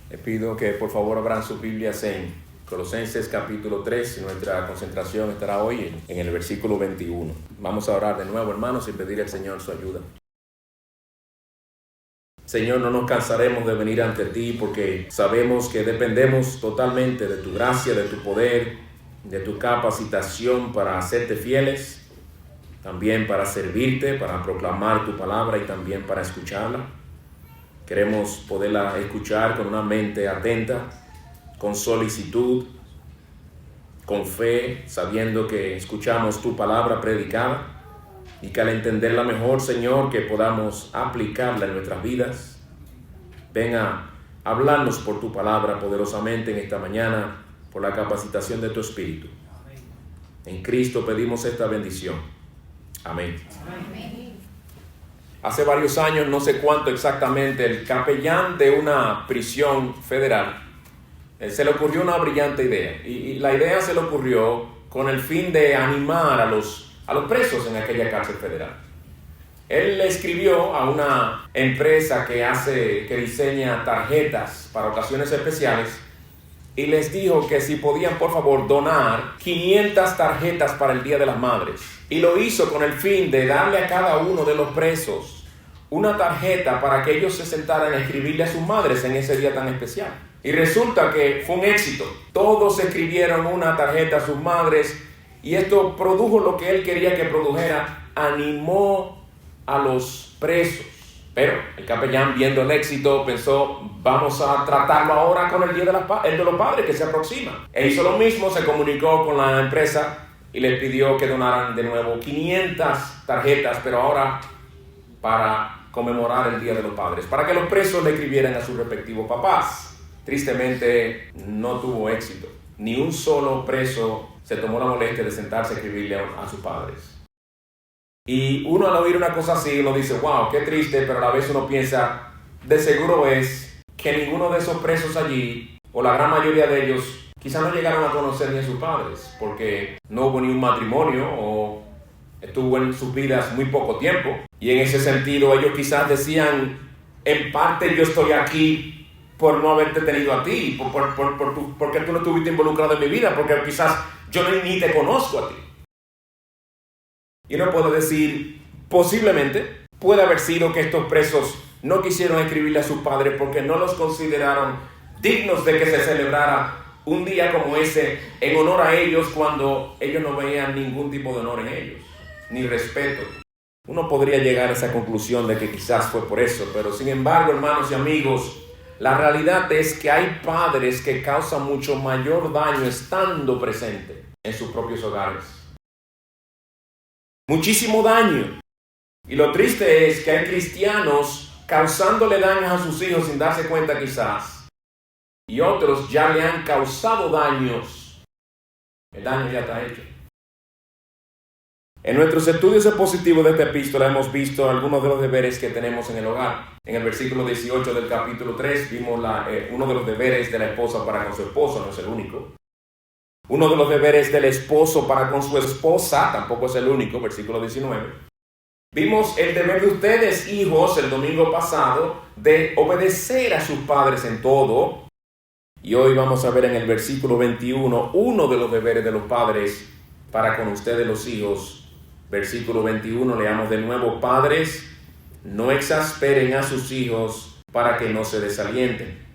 Les pido que por favor abran sus Biblias en Colosenses capítulo 3. Nuestra concentración estará hoy en el versículo 21. Vamos a orar de nuevo, hermanos, y pedir al Señor su ayuda. Señor, no nos cansaremos de venir ante ti porque sabemos que dependemos totalmente de tu gracia, de tu poder, de tu capacitación para hacerte fieles, también para servirte, para proclamar tu palabra y también para escucharla. Queremos poderla escuchar con una mente atenta, con solicitud, con fe, sabiendo que escuchamos tu palabra predicada y que al entenderla mejor, Señor, que podamos aplicarla en nuestras vidas. Ven a hablarnos por tu palabra poderosamente en esta mañana, por la capacitación de tu Espíritu. En Cristo pedimos esta bendición. Amén. Amén. Hace varios años, no sé cuánto exactamente, el capellán de una prisión federal se le ocurrió una brillante idea. Y la idea se le ocurrió con el fin de animar a los presos en aquella cárcel federal. Él le escribió a una empresa que diseña tarjetas para ocasiones especiales y les dijo que si podían por favor donar 500 tarjetas para el Día de las Madres. Y lo hizo con el fin de darle a cada uno de los presos una tarjeta para que ellos se sentaran a escribirle a sus madres en ese día tan especial. Y resulta que fue un éxito. Todos escribieron una tarjeta a sus madres y esto produjo lo que él quería que produjera, animó a los presos. Pero el capellán, viendo el éxito, pensó, vamos a tratarlo ahora con el Día de los Padres que se aproxima. E hizo lo mismo, se comunicó con la empresa y les pidió que donaran de nuevo 500 tarjetas, pero ahora para conmemorar el Día de los Padres, para que los presos le escribieran a sus respectivos papás. Tristemente no tuvo éxito. Ni un solo preso se tomó la molestia de sentarse a escribirle a sus padres. Y uno al oír una cosa así, uno dice, wow, qué triste, pero a la vez uno piensa, de seguro es que ninguno de esos presos allí, o la gran mayoría de ellos, quizás no llegaron a conocer ni a sus padres, porque no hubo ni un matrimonio o estuvo en sus vidas muy poco tiempo. Y en ese sentido ellos quizás decían, en parte yo estoy aquí por no haberte tenido a ti, porque tú no estuviste involucrado en mi vida, porque quizás yo ni te conozco a ti. Y uno puede decir, posiblemente puede haber sido que estos presos no quisieron escribirle a sus padres porque no los consideraron dignos de que se celebrara un día como ese en honor a ellos, cuando ellos no veían ningún tipo de honor en ellos, ni respeto. Uno podría llegar a esa conclusión de que quizás fue por eso, pero sin embargo, hermanos y amigos, la realidad es que hay padres que causan mucho mayor daño estando presentes en sus propios hogares. Muchísimo daño. Y lo triste es que hay cristianos causándole daños a sus hijos sin darse cuenta quizás. Y otros ya le han causado daños. El daño ya está hecho. En nuestros estudios expositivos de esta epístola hemos visto algunos de los deberes que tenemos en el hogar. En el versículo 18 del capítulo 3 vimos uno de los deberes de la esposa para con su esposo, no es el único. Uno de los deberes del esposo para con su esposa, tampoco es el único, versículo 19. Vimos el deber de ustedes, hijos, el domingo pasado, de obedecer a sus padres en todo. Y hoy vamos a ver en el versículo 21 uno de los deberes de los padres para con ustedes los hijos. Versículo 21, leamos de nuevo: padres, no exasperen a sus hijos para que no se desalienten.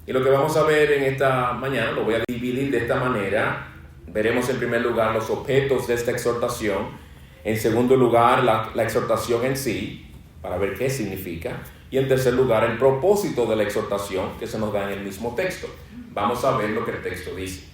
Y lo que vamos a ver en esta mañana, lo voy a dividir de esta manera. Veremos en primer lugar los objetos de esta exhortación. En segundo lugar, la exhortación en sí, para ver qué significa. Y en tercer lugar, el propósito de la exhortación que se nos da en el mismo texto. Vamos a ver lo que el texto dice.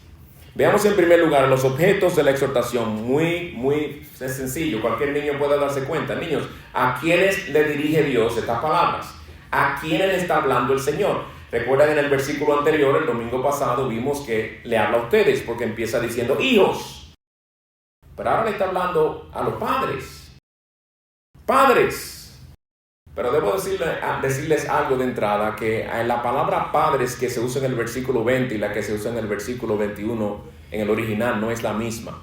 Veamos en primer lugar los objetos de la exhortación. Muy sencillo, cualquier niño puede darse cuenta. Niños, ¿a quiénes le dirige Dios estas palabras? ¿A quiénes le está hablando el Señor? Recuerdan en el versículo anterior, el domingo pasado, vimos que le habla a ustedes porque empieza diciendo hijos. Pero ahora le está hablando a los padres. Padres. Pero debo decirles algo de entrada, que la palabra padres que se usa en el versículo 20 y la que se usa en el versículo 21 en el original no es la misma.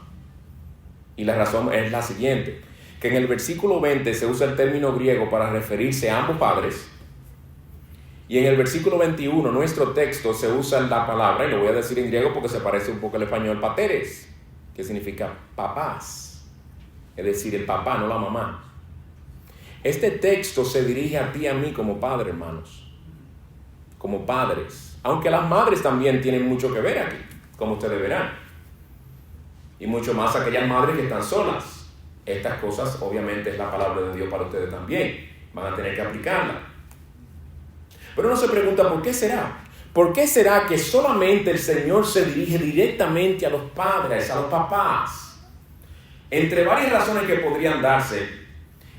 Y la razón es la siguiente, que en el versículo 20 se usa el término griego para referirse a ambos padres, Y en el versículo 21, nuestro texto, se usa la palabra, y lo voy a decir en griego porque se parece un poco al español, pateres, que significa papás. Es decir, el papá, no la mamá. Este texto se dirige a ti y a mí como padres, hermanos. Como padres. Aunque las madres también tienen mucho que ver aquí, como ustedes verán. Y mucho más aquellas madres que están solas. Estas cosas, obviamente, es la palabra de Dios para ustedes también. Van a tener que aplicarla. Pero uno se pregunta, ¿por qué será? ¿Por qué será que solamente el Señor se dirige directamente a los padres, a los papás? Entre varias razones que podrían darse,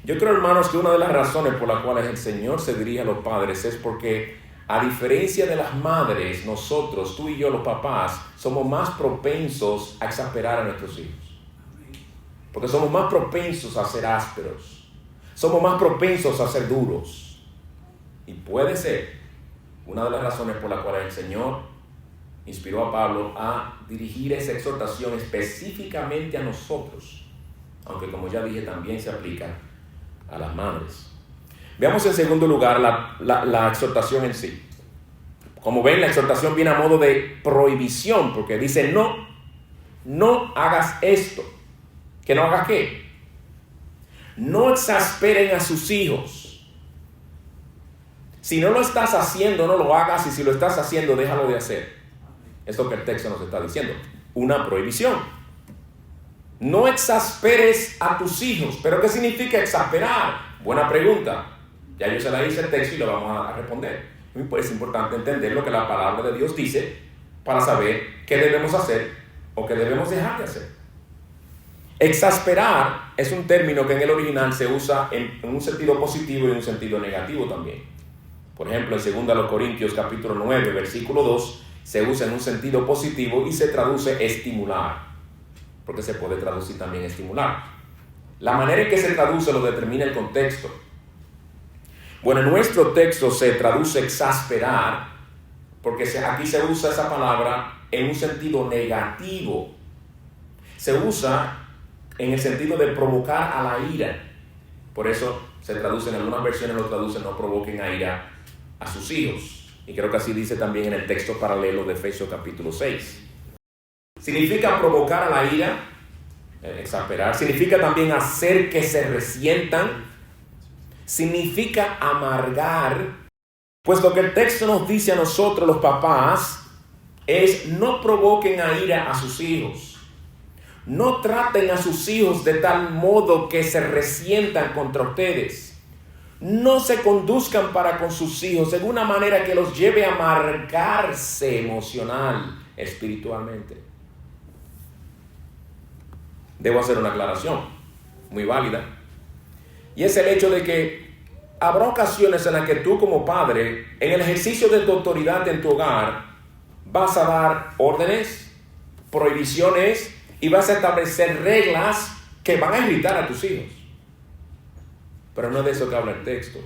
yo creo, hermanos, que una de las razones por las cuales el Señor se dirige a los padres es porque, a diferencia de las madres, nosotros, tú y yo, los papás, somos más propensos a exasperar a nuestros hijos. Porque somos más propensos a ser ásperos. Somos más propensos a ser duros. Y puede ser una de las razones por las cuales el Señor inspiró a Pablo a dirigir esa exhortación específicamente a nosotros, aunque, como ya dije, también se aplica a las madres. Veamos en segundo lugar la exhortación en sí. Como ven, la exhortación viene a modo de prohibición, porque dice no hagas esto. ¿Que no hagas qué? No exasperen a sus hijos. Si no lo estás haciendo, no lo hagas, y si lo estás haciendo, déjalo de hacer. Es lo que el texto nos está diciendo. Una prohibición. No exasperes a tus hijos. ¿Pero qué significa exasperar? Buena pregunta. Ya yo se la hice el texto y lo vamos a responder. Pues es importante entender lo que la palabra de Dios dice para saber qué debemos hacer o qué debemos dejar de hacer. Exasperar es un término que en el original se usa en un sentido positivo y en un sentido negativo también. Por ejemplo, en 2 Corintios capítulo 9, versículo 2, se usa en un sentido positivo y se traduce estimular, porque se puede traducir también estimular. La manera en que se traduce lo determina el contexto. Bueno, en nuestro texto se traduce exasperar, porque aquí se usa esa palabra en un sentido negativo. Se usa en el sentido de provocar a la ira. Por eso se traduce, en algunas versiones lo traducen, no provoquen a ira a sus hijos. Y creo que así dice también en el texto paralelo de Efesios capítulo 6. Significa provocar a la ira, exasperar. Significa también hacer que se resientan. Significa amargar. Pues lo que el texto nos dice a nosotros, los papás, es no provoquen a ira a sus hijos. No traten a sus hijos de tal modo que se resientan contra ustedes. No se conduzcan para con sus hijos en una manera que los lleve a amargarse emocional, espiritualmente. Debo hacer una aclaración muy válida. Y es el hecho de que habrá ocasiones en las que tú, como padre, en el ejercicio de tu autoridad en tu hogar, vas a dar órdenes, prohibiciones y vas a establecer reglas que van a irritar a tus hijos. Pero no es de eso que habla el texto.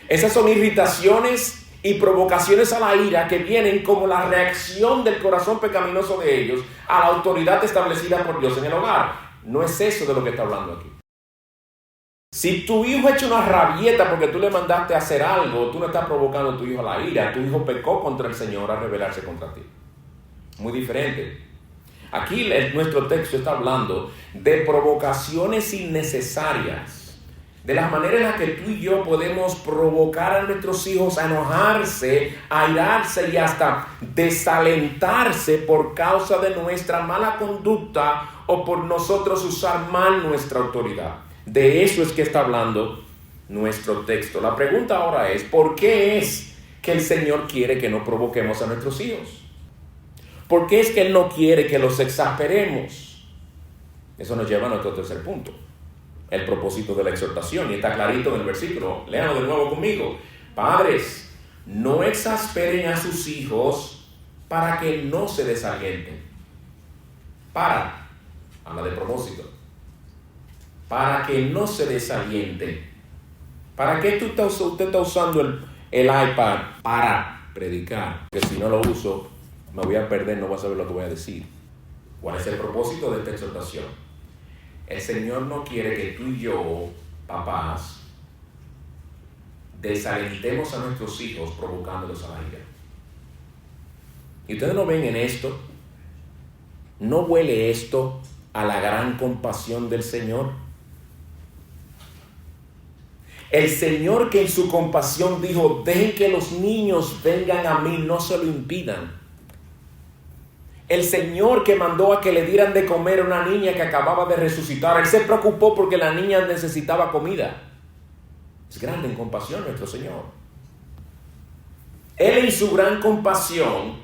Esas son irritaciones y provocaciones a la ira que vienen como la reacción del corazón pecaminoso de ellos a la autoridad establecida por Dios en el hogar. No es eso de lo que está hablando aquí. Si tu hijo ha hecho una rabieta porque tú le mandaste a hacer algo, tú no estás provocando a tu hijo a la ira. Tu hijo pecó contra el Señor al rebelarse contra ti. Muy diferente. Aquí nuestro texto está hablando de provocaciones innecesarias, de las maneras en las que tú y yo podemos provocar a nuestros hijos a enojarse, a airarse y hasta desalentarse por causa de nuestra mala conducta o por nosotros usar mal nuestra autoridad. De eso es que está hablando nuestro texto. La pregunta ahora es, ¿por qué es que el Señor quiere que no provoquemos a nuestros hijos? ¿Por qué es que Él no quiere que los exasperemos? Eso nos lleva a nuestro tercer punto, el propósito de la exhortación. Y está clarito en el versículo. Léanlo de nuevo conmigo. Padres, no exasperen a sus hijos para que no se desalienten. Habla de propósito. Para que no se desalienten. ¿Para qué usted está usando el iPad? Para predicar. Porque si no lo uso, me voy a perder, no voy a saber lo que voy a decir. ¿Cuál es el propósito de esta exhortación? El Señor no quiere que tú y yo, papás, desalentemos a nuestros hijos provocándolos a la ira. Y ustedes no ven en esto, no huele esto a la gran compasión del Señor. El Señor, que en su compasión dijo: dejen que los niños vengan a mí, no se lo impidan. El Señor, que mandó a que le dieran de comer a una niña que acababa de resucitar, Él se preocupó porque la niña necesitaba comida. Es grande en compasión nuestro Señor. Él en su gran compasión,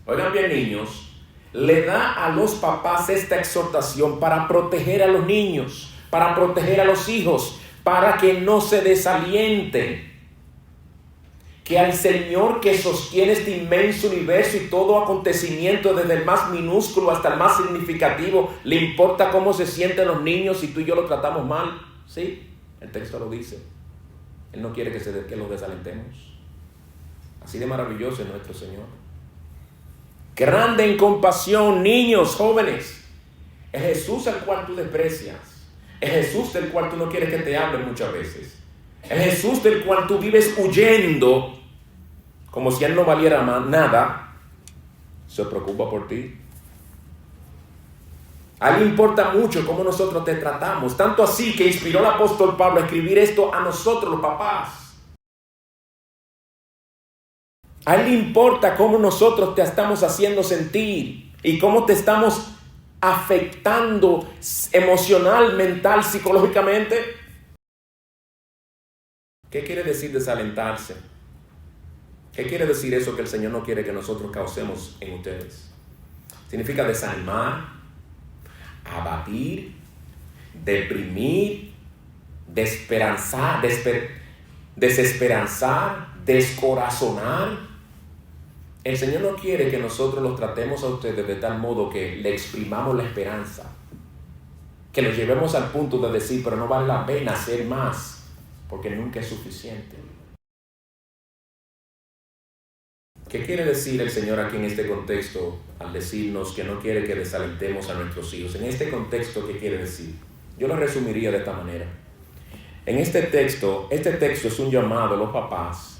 oigan bien niños, le da a los papás esta exhortación para proteger a los niños, para proteger a los hijos, para que no se desalienten. Que al Señor, que sostiene este inmenso universo y todo acontecimiento, desde el más minúsculo hasta el más significativo, le importa cómo se sienten los niños si tú y yo los tratamos mal. Sí, el texto lo dice. Él no quiere que los desalentemos. Así de maravilloso es nuestro Señor. Grande en compasión, niños, jóvenes. Es Jesús al cual tú desprecias. Es Jesús del cual tú no quieres que te hablen muchas veces. Es Jesús del cual tú vives huyendo, como si Él no valiera nada. Se preocupa por ti. A Él le importa mucho cómo nosotros te tratamos. Tanto así que inspiró al apóstol Pablo a escribir esto a nosotros los papás. A Él le importa cómo nosotros te estamos haciendo sentir y cómo te estamos afectando emocional, mental, psicológicamente. ¿Qué quiere decir desalentarse? ¿Qué quiere decir eso que el Señor no quiere que nosotros causemos en ustedes? Significa desanimar, abatir, deprimir, desesperanzar, descorazonar. El Señor no quiere que nosotros los tratemos a ustedes de tal modo que le exprimamos la esperanza, que los llevemos al punto de decir: pero no vale la pena hacer más, porque nunca es suficiente. ¿Qué quiere decir el Señor aquí en este contexto al decirnos que no quiere que desalentemos a nuestros hijos? En este contexto, ¿qué quiere decir? Yo lo resumiría de esta manera. En este texto es un llamado a los papás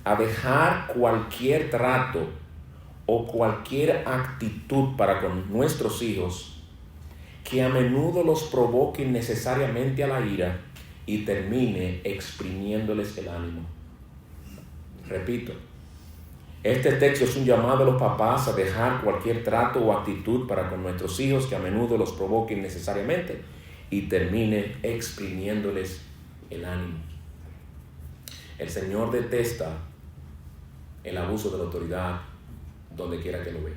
a dejar cualquier trato o cualquier actitud para con nuestros hijos que a menudo los provoque innecesariamente a la ira y termine exprimiéndoles el ánimo. Repito, este texto es un llamado a los papás a dejar cualquier trato o actitud para con nuestros hijos que a menudo los provoque innecesariamente y termine exprimiéndoles el ánimo. El Señor detesta el abuso de la autoridad donde quiera que lo ve,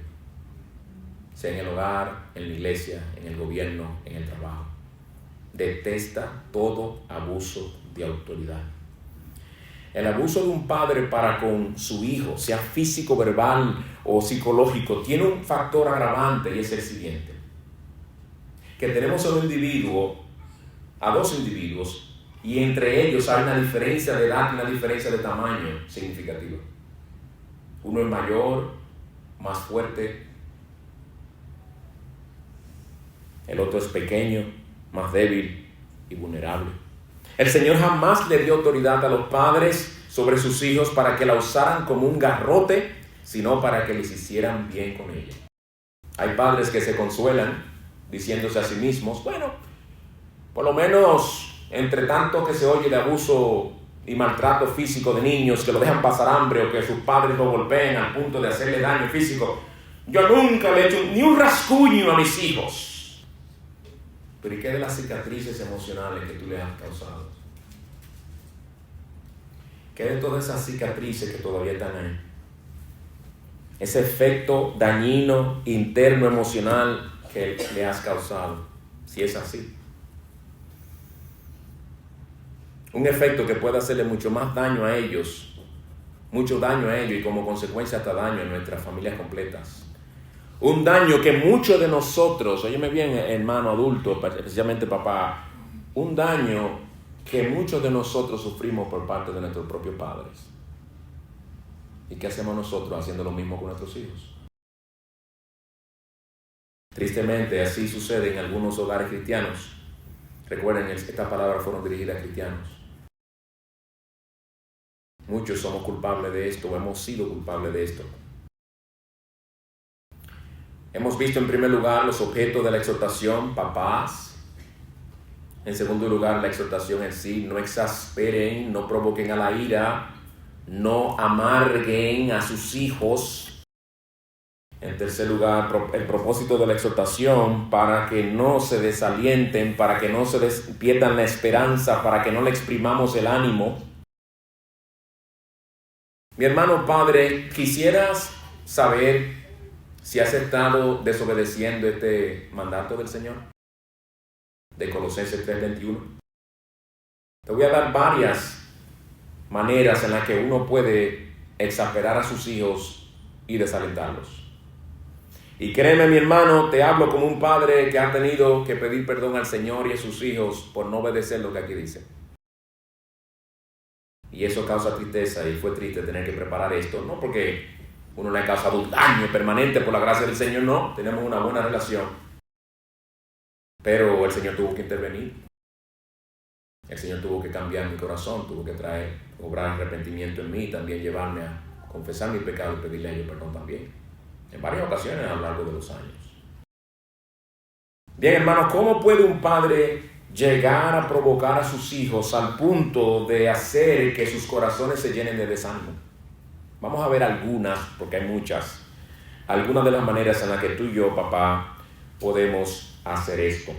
sea en el hogar, en la iglesia, en el gobierno, en el trabajo. Detesta todo abuso de autoridad. El abuso de un padre para con su hijo, sea físico, verbal o psicológico, tiene un factor agravante, y es el siguiente: que tenemos a dos individuos, y entre ellos hay una diferencia de edad y una diferencia de tamaño significativa. Uno es mayor, más fuerte. El otro es pequeño, más débil y vulnerable. El Señor jamás le dio autoridad a los padres sobre sus hijos para que la usaran como un garrote, sino para que les hicieran bien con ella. Hay padres que se consuelan diciéndose a sí mismos: bueno, por lo menos entre tanto que se oye de abuso y maltrato físico de niños que lo dejan pasar hambre o que sus padres lo golpeen al punto de hacerle daño físico, yo nunca le he hecho ni un rasguño a mis hijos. Pero ¿y qué de las cicatrices emocionales que tú le has causado? ¿Qué de todas esas cicatrices que todavía están ahí? Ese efecto dañino, interno, emocional que le has causado, si es así. Un efecto que puede hacerle mucho más daño a ellos, mucho daño a ellos y como consecuencia hasta daño a nuestras familias completas. Un daño que muchos de nosotros, óyeme bien, hermano adulto, especialmente papá, un daño que muchos de nosotros sufrimos por parte de nuestros propios padres. ¿Y qué hacemos nosotros haciendo lo mismo con nuestros hijos? Tristemente, así sucede en algunos hogares cristianos. Recuerden, estas palabras fueron dirigidas a cristianos. Muchos somos culpables de esto, o hemos sido culpables de esto. Hemos visto en primer lugar los objetos de la exhortación, papás. En segundo lugar, la exhortación en sí: no exasperen, no provoquen a la ira, no amarguen a sus hijos. En tercer lugar, el propósito de la exhortación: para que no se desalienten, para que no se pierdan la esperanza, para que no le exprimamos el ánimo. Mi hermano padre, ¿quisieras saber si has estado desobedeciendo este mandato del Señor? De Colosenses 3:21. Te voy a dar varias maneras en las que uno puede exasperar a sus hijos y desalentarlos. Y créeme, mi hermano, te hablo como un padre que ha tenido que pedir perdón al Señor y a sus hijos por no obedecer lo que aquí dice. Y eso causa tristeza, y fue triste tener que preparar esto, no porque uno le ha causado un daño permanente por la gracia del Señor, no, tenemos una buena relación. Pero el Señor tuvo que intervenir. El Señor tuvo que cambiar mi corazón, tuvo que obrar arrepentimiento en mí, también llevarme a confesar mi pecado y pedirle a ellos perdón también. En varias ocasiones a lo largo de los años. Bien, hermanos, ¿cómo puede un padre llegar a provocar a sus hijos al punto de hacer que sus corazones se llenen de desánimo? Vamos a ver algunas, porque hay muchas. Algunas de las maneras en las que tú y yo, papá, podemos hacer esto.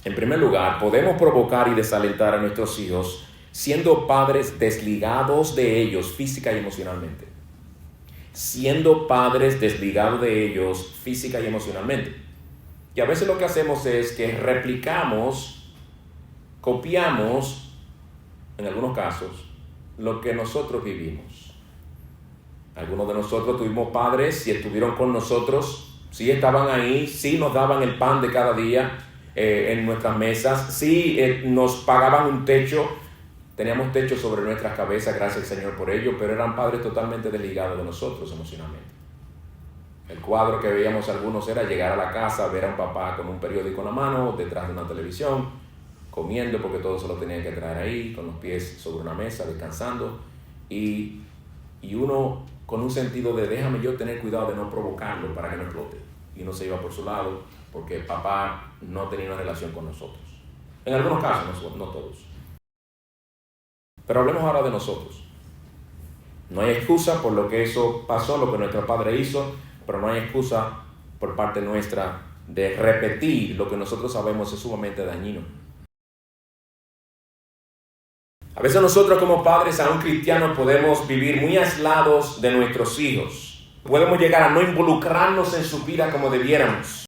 En primer lugar, podemos provocar y desalentar a nuestros hijos siendo padres desligados de ellos física y emocionalmente. Siendo padres desligados de ellos física y emocionalmente. Y a veces lo que hacemos es que replicamos, copiamos, en algunos casos, lo que nosotros vivimos. Algunos de nosotros tuvimos padres y estuvieron con nosotros, sí estaban ahí, sí nos daban el pan de cada día en nuestras mesas, sí nos pagaban un techo, teníamos techo sobre nuestras cabezas, gracias al Señor por ello, pero eran padres totalmente desligados de nosotros emocionalmente. El cuadro que veíamos algunos era llegar a la casa, ver a un papá con un periódico en la mano, detrás de una televisión, comiendo porque todo se lo tenían que traer ahí, con los pies sobre una mesa, descansando, y uno con un sentido de déjame yo tener cuidado de no provocarlo para que no explote. Y uno se iba por su lado porque el papá no tenía una relación con nosotros. En algunos casos, no todos. Pero hablemos ahora de nosotros. No hay excusa por lo que eso pasó, lo que nuestro padre hizo, pero no hay excusa por parte nuestra de repetir lo que nosotros sabemos es sumamente dañino. A veces nosotros como padres, aún cristianos, podemos vivir muy aislados de nuestros hijos. Podemos llegar a no involucrarnos en su vida como debiéramos.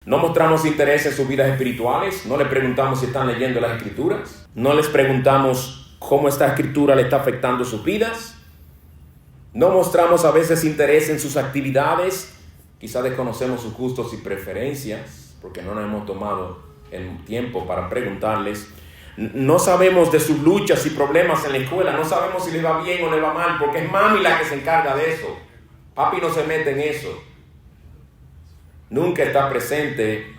No mostramos interés en sus vidas espirituales, no les preguntamos si están leyendo las escrituras, no les preguntamos cómo esta escritura le está afectando sus vidas. No mostramos a veces interés en sus actividades, quizás desconocemos sus gustos y preferencias, porque no nos hemos tomado el tiempo para preguntarles. No sabemos de sus luchas y problemas en la escuela, no sabemos si le va bien o le va mal, porque es mami la que se encarga de eso. Papi no se mete en eso. Nunca está presente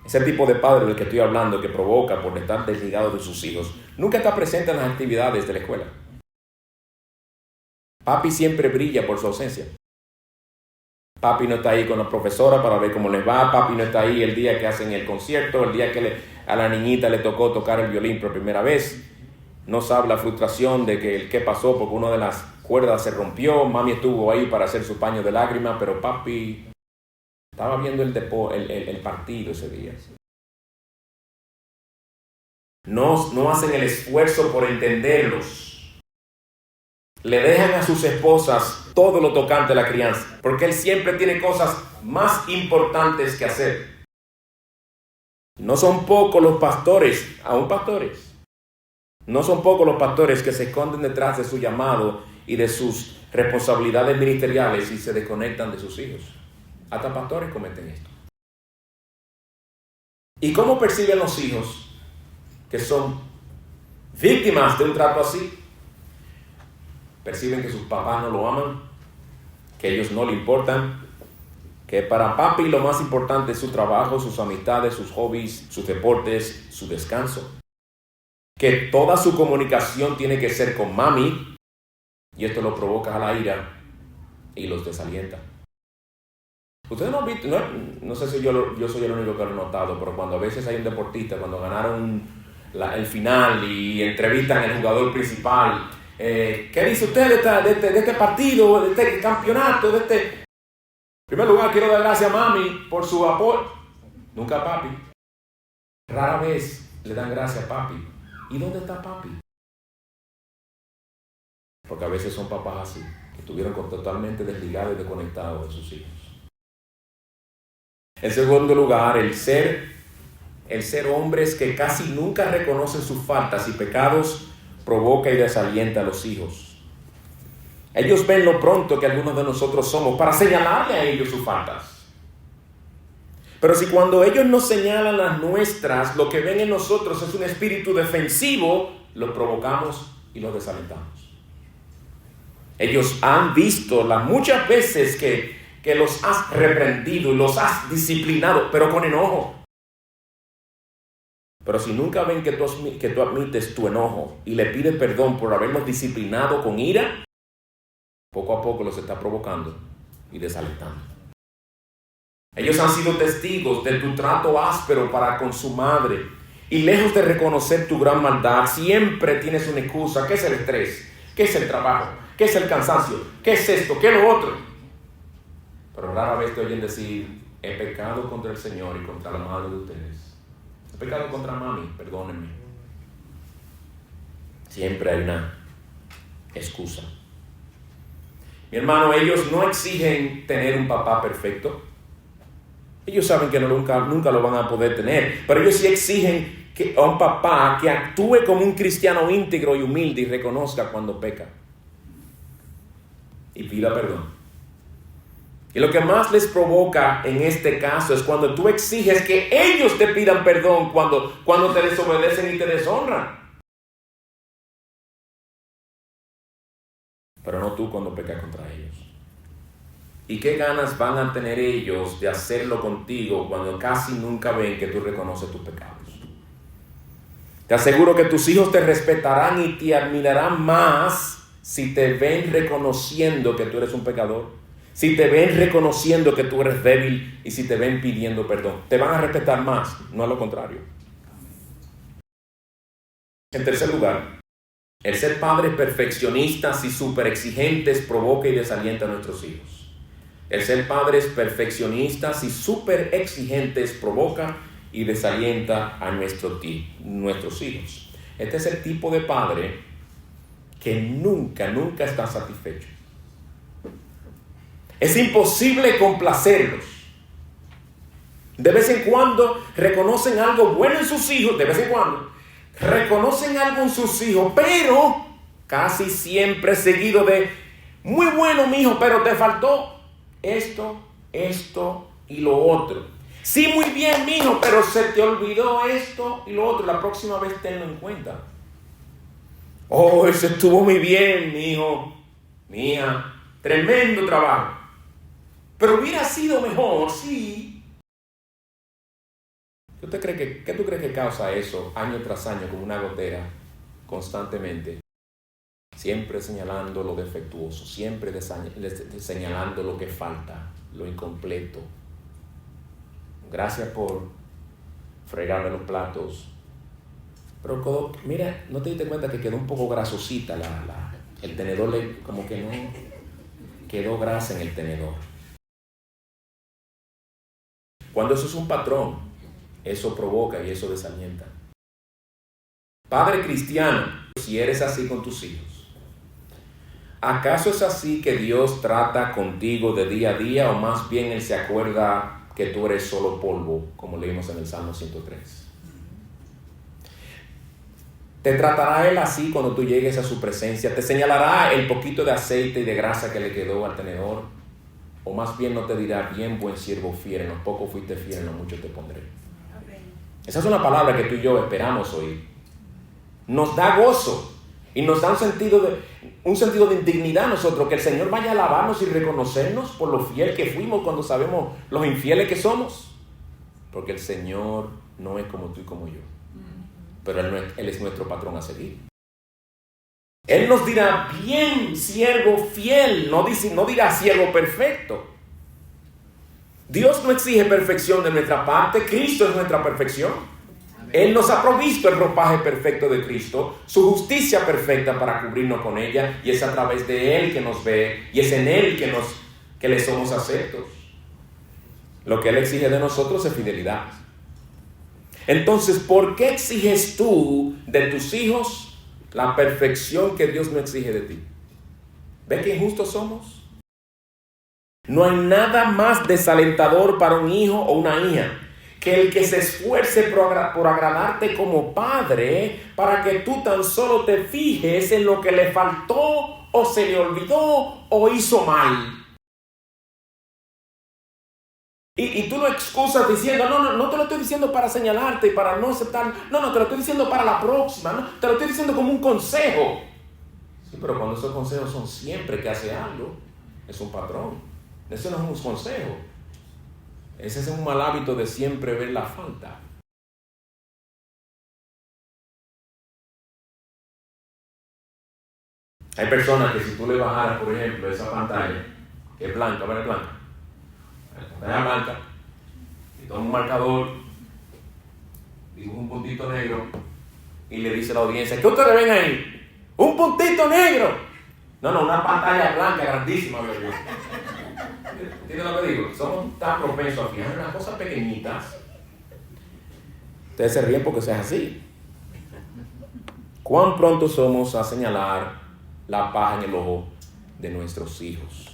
ese tipo de padre del que estoy hablando, que provoca por estar desligado de sus hijos. Nunca está presente en las actividades de la escuela. Papi siempre brilla por su ausencia. Papi no está ahí con la profesora para ver cómo les va. Papi no está ahí el día que hacen el concierto, el día que a la niñita le tocó tocar el violín por primera vez. No sabe la frustración de que qué pasó porque una de las cuerdas se rompió. Mami estuvo ahí para hacer su paño de lágrimas, pero papi estaba viendo el partido ese día. No hacen el esfuerzo por entenderlos. Le dejan a sus esposas todo lo tocante a la crianza, porque él siempre tiene cosas más importantes que hacer. No son pocos los pastores, aún pastores. No son pocos los pastores que se esconden detrás de su llamado y de sus responsabilidades ministeriales y se desconectan de sus hijos. Hasta pastores cometen esto. ¿Y cómo perciben los hijos que son víctimas de un trato así? Perciben que sus papás no lo aman, que ellos no le importan, que para papi lo más importante es su trabajo, sus amistades, sus hobbies, sus deportes, su descanso. Que toda su comunicación tiene que ser con mami, Y esto lo provoca a la ira y los desalienta. Ustedes no han visto, no sé si yo soy el único que lo he notado, pero cuando a veces hay un deportista, cuando ganaron el final y entrevistan al jugador principal, ¿qué dice usted de este partido, de este campeonato, En primer lugar, quiero dar gracias a mami por su apoyo. Nunca a papi. Rara vez le dan gracias a papi. ¿Y dónde está papi? Porque a veces son papás así, que estuvieron totalmente desligados y desconectados de sus hijos. En segundo lugar, el ser hombres que casi nunca reconocen sus faltas y pecados provoca y desalienta a los hijos. Ellos ven lo pronto que algunos de nosotros somos para señalarle a ellos sus faltas. Pero si cuando ellos nos señalan las nuestras, lo que ven en nosotros es un espíritu defensivo, lo provocamos y lo desalentamos. Ellos han visto las muchas veces que los has reprendido y los has disciplinado, pero con enojo. Pero si nunca ven que tú admites tu enojo y le pides perdón por haberlos disciplinado con ira, poco a poco los está provocando y desalentando. Ellos han sido testigos de tu trato áspero para con su madre y lejos de reconocer tu gran maldad, siempre tienes una excusa. ¿Qué es el estrés? ¿Qué es el trabajo? ¿Qué es el cansancio? ¿Qué es esto? ¿Qué es lo otro? Pero rara vez te oyen decir, he pecado contra el Señor y contra la madre de ustedes. He pecado contra mami, perdónenme. Siempre hay una excusa. Mi hermano, ellos no exigen tener un papá perfecto. Ellos saben que nunca lo van a poder tener, pero ellos sí exigen a un papá que actúe como un cristiano íntegro y humilde y reconozca cuando peca. Y pida perdón. Y lo que más les provoca en este caso es cuando tú exiges que ellos te pidan perdón cuando te desobedecen y te deshonran. Pero no tú cuando pecas contra ellos. ¿Y qué ganas van a tener ellos de hacerlo contigo cuando casi nunca ven que tú reconoces tus pecados? Te aseguro que tus hijos te respetarán y te admirarán más si te ven reconociendo que tú eres un pecador. Si te ven reconociendo que tú eres débil y si te ven pidiendo perdón, te van a respetar más, no a lo contrario. En tercer lugar, el ser padres perfeccionistas y súper exigentes provoca y desalienta a nuestros hijos. El ser padres perfeccionistas y súper exigentes provoca y desalienta a nuestros hijos. Este es el tipo de padre que nunca está satisfecho. Es imposible complacerlos. De vez en cuando reconocen algo bueno en sus hijos, pero casi siempre seguido de muy bueno, mijo, pero te faltó esto y lo otro. Sí, muy bien, mijo, pero se te olvidó esto y lo otro. La próxima vez tenlo en cuenta. Oh, eso estuvo muy bien, mijo, mía, tremendo trabajo. Pero hubiera sido mejor, sí. ¿Qué tú crees que causa eso año tras año como una gotera constantemente? Siempre señalando lo defectuoso, siempre señalando lo que falta, lo incompleto. Gracias por fregarme los platos. Pero mira, ¿no te diste cuenta que quedó un poco grasosita el tenedor? Como que no quedó grasa en el tenedor. Cuando eso es un patrón, eso provoca y eso desalienta. Padre cristiano, si eres así con tus hijos, ¿acaso es así que Dios trata contigo de día a día o más bien Él se acuerda que tú eres solo polvo, como leímos en el Salmo 103? ¿Te tratará Él así cuando tú llegues a su presencia? ¿Te señalará el poquito de aceite y de grasa que le quedó al tenedor? ¿O más bien no te dirá, bien buen siervo fiel, en lo poco fuiste fiel, en lo mucho te pondré? Esa es una palabra que tú y yo esperamos oír. Nos da gozo y nos da un sentido de indignidad a nosotros, que el Señor vaya a alabarnos y reconocernos por lo fiel que fuimos cuando sabemos los infieles que somos. Porque el Señor no es como tú y como yo, pero Él es nuestro patrón a seguir. Él nos dirá, bien, siervo fiel, no dirá siervo perfecto. Dios no exige perfección de nuestra parte, Cristo es nuestra perfección. Él nos ha provisto el ropaje perfecto de Cristo, su justicia perfecta para cubrirnos con ella, y es a través de Él que nos ve, y es en Él que le somos aceptos. Lo que Él exige de nosotros es fidelidad. Entonces, ¿por qué exiges tú de tus hijos la perfección que Dios no exige de ti? ¿Ves qué injustos somos? No hay nada más desalentador para un hijo o una hija que el que se esfuerce por agradarte como padre para que tú tan solo te fijes en lo que le faltó o se le olvidó o hizo mal. Y tú lo excusas diciendo, no te lo estoy diciendo para señalarte y para no aceptar, no, te lo estoy diciendo para la próxima, no, te lo estoy diciendo como un consejo. Sí, pero cuando esos consejos son siempre que hace algo, es un patrón. Ese no es un consejo. Ese es un mal hábito de siempre ver la falta. Hay personas que si tú le bajaras, por ejemplo, esa pantalla, que es blanca, ¿verdad? Blanca. La pantalla blanca, y toma un marcador, dibuja un puntito negro, y le dice a la audiencia, ¿qué ustedes ven ahí? ¡Un puntito negro! No, una pantalla blanca grandísima, ¿verdad? ¿Entienden lo que digo? Somos tan propensos a fijar en las cosas pequeñitas. Ustedes se ríen porque sea así. ¿Cuán pronto somos a señalar la paja en el ojo de nuestros hijos?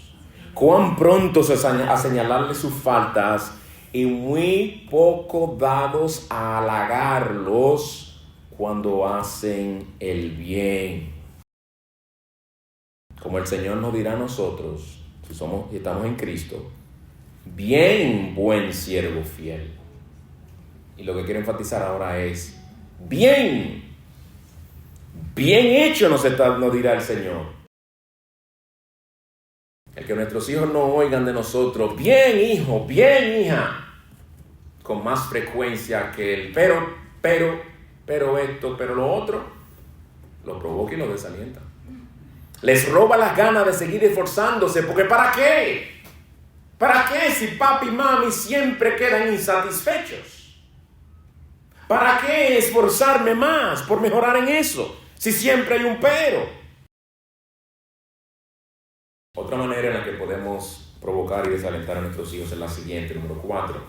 ¿Cuán pronto a señalarles sus faltas y muy poco dados a halagarlos cuando hacen el bien? Como el Señor nos dirá a nosotros, si estamos en Cristo, bien, buen siervo fiel. Y lo que quiero enfatizar ahora es, bien hecho nos dirá el Señor. El que nuestros hijos no oigan de nosotros, bien hijo, bien hija, con más frecuencia que el pero esto, pero lo otro, lo provoca y lo desalienta. Les roba las ganas de seguir esforzándose, porque ¿para qué? ¿Para qué si papi y mami siempre quedan insatisfechos? ¿Para qué esforzarme más por mejorar en eso, si siempre hay un pero? Otra manera en la que podemos provocar y desalentar a nuestros hijos es la siguiente, número 4.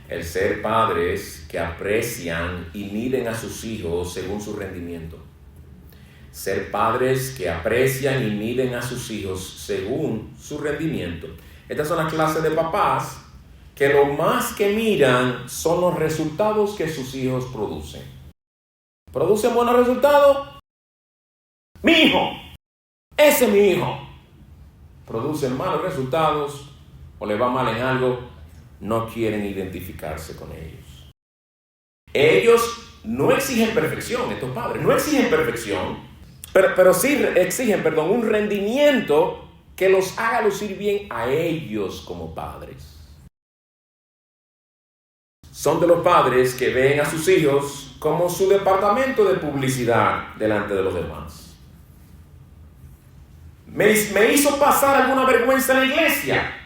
El ser padres que aprecian y miden a sus hijos según su rendimiento. Ser padres que aprecian y miden a sus hijos según su rendimiento. Estas son las clases de papás que lo más que miran son los resultados que sus hijos producen. ¿Producen buenos resultados? Mi hijo, ese es mi hijo. ¿Producen malos resultados o le va mal en algo? No quieren identificarse con ellos. Ellos no exigen perfección, estos padres no exigen perfección. Pero sí exigen, un rendimiento que los haga lucir bien a ellos como padres. Son de los padres que ven a sus hijos como su departamento de publicidad delante de los demás. Me hizo pasar alguna vergüenza en la iglesia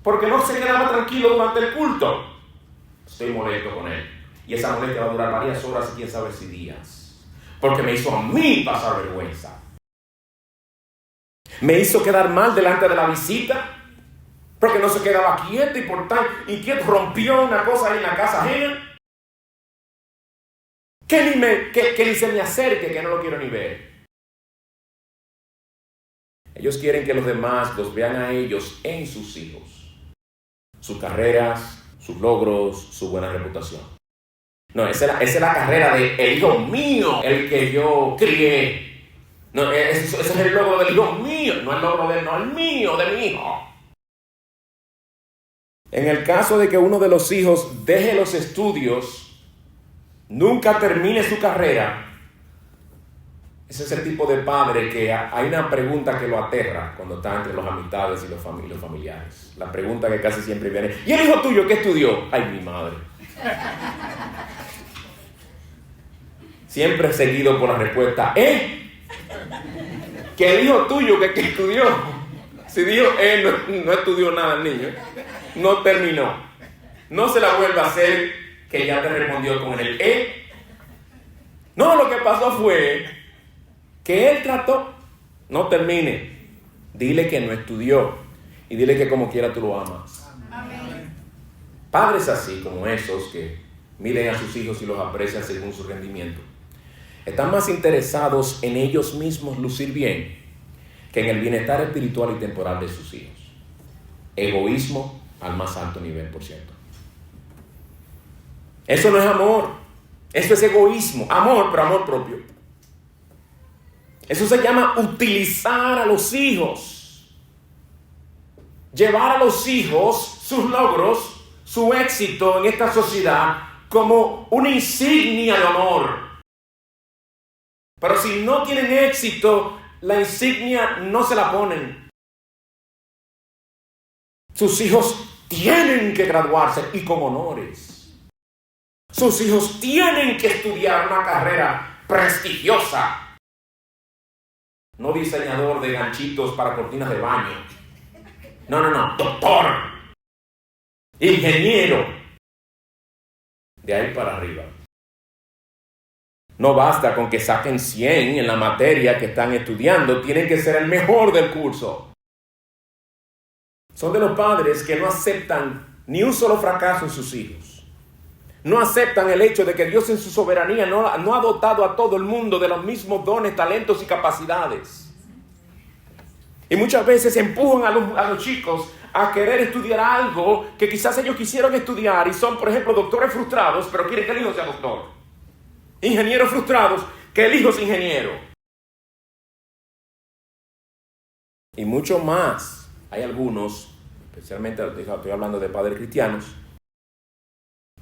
porque no se quedaba tranquilo durante el culto. Estoy molesto con él. Y esa molestia va a durar varias horas y quién sabe si días. Porque me hizo a mí pasar vergüenza. Me hizo quedar mal delante de la visita. Porque no se quedaba quieto y por tal inquieto rompió una cosa ahí en la casa ajena. Que ni se me acerque, que no lo quiero ni ver. Ellos quieren que los demás los vean a ellos en sus hijos. Sus carreras, sus logros, su buena reputación. No, esa es la carrera de el hijo mío, el que yo crié. No, ese es el logro del hijo mío, no el logro del, no el mío, de mi hijo. En el caso de que uno de los hijos deje los estudios, nunca termine su carrera, ese es el tipo de padre que hay una pregunta que lo aterra cuando está entre los amistades y los familiares. La pregunta que casi siempre viene, ¿y el hijo tuyo qué estudió? Ay, mi madre. Siempre seguido por la respuesta, que el hijo tuyo que estudió, si dijo, él no estudió nada el niño, no terminó, no se la vuelva a hacer, que ya te respondió con el No, lo que pasó fue que él trató, no termine, dile que no estudió y dile que como quiera tú lo amas. Amén. Padres así como esos que miren a sus hijos y los aprecian según su rendimiento, están más interesados en ellos mismos lucir bien que en el bienestar espiritual y temporal de sus hijos. Egoísmo al más alto nivel, por cierto. Eso no es amor, eso es egoísmo. Amor, pero amor propio. Eso se llama utilizar a los hijos. Llevar a los hijos sus logros, su éxito en esta sociedad como una insignia de amor. Pero si no tienen éxito, la insignia no se la ponen. Sus hijos tienen que graduarse y con honores. Sus hijos tienen que estudiar una carrera prestigiosa. No diseñador de ganchitos para cortinas de baño. No. Doctor. Ingeniero. De ahí para arriba. No basta con que saquen 100 en la materia que están estudiando. Tienen que ser el mejor del curso. Son de los padres que no aceptan ni un solo fracaso en sus hijos. No aceptan el hecho de que Dios en su soberanía no ha dotado a todo el mundo de los mismos dones, talentos y capacidades. Y muchas veces empujan a los chicos a querer estudiar algo que quizás ellos quisieron estudiar y son, por ejemplo, doctores frustrados, pero quieren que el hijo sea doctor. Ingenieros frustrados, que el hijo es ingeniero. Y mucho más. Hay algunos, especialmente estoy hablando de padres cristianos,